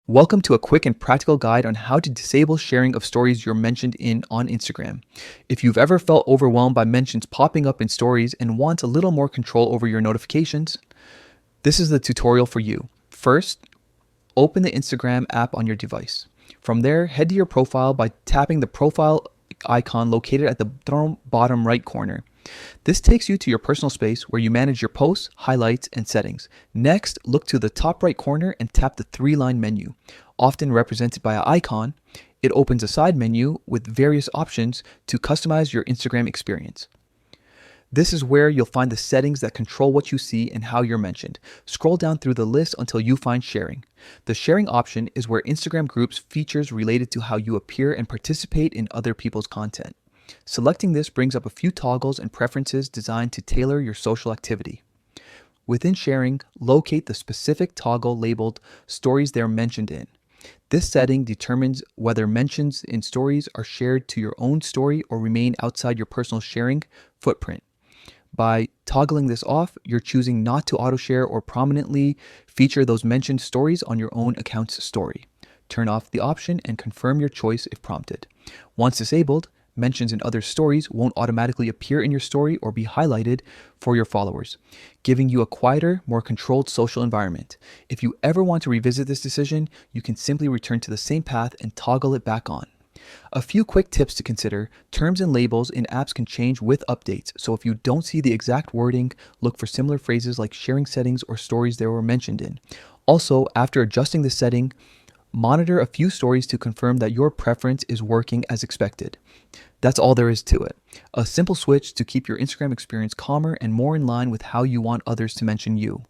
Welcome to a quick and practical guide on how to disable sharing of stories you're mentioned in on Instagram. If you've ever felt overwhelmed by mentions popping up in stories and want a little more control over your notifications, this is the tutorial for you. First, open the Instagram app on your device. From there, head to your profile by tapping the profile icon located at the bottom right corner. This takes you to your personal space where you manage your posts, highlights, and settings. Next, look to the top right corner and tap the three-line menu, often represented by an icon. It opens a side menu with various options to customize your Instagram experience. This is where you'll find the settings that control what you see and how you're mentioned. Scroll down through the list until you find sharing. The sharing option is where Instagram groups features related to how you appear and participate in other people's content. Selecting this brings up a few toggles and preferences designed to tailor your social activity. Within sharing, locate the specific toggle labeled stories they're mentioned in. This setting determines whether mentions in stories are shared to your own story or remain outside your personal sharing footprint. By toggling this off, you're choosing not to auto-share or prominently feature those mentioned stories on your own account's story. Turn off the option and confirm your choice if prompted. Once disabled, mentions in other stories won't automatically appear in your story or be highlighted for your followers, giving you a quieter, more controlled social environment. If you ever want to revisit this decision, you can simply return to the same path and toggle it back on. A few quick tips to consider. Terms and labels in apps can change with updates, so if you don't see the exact wording, look for similar phrases like sharing settings or stories they were mentioned in. Also, after adjusting the setting, monitor a few stories to confirm that your preference is working as expected. That's all there is to it. A simple switch to keep your Instagram experience calmer and more in line with how you want others to mention you.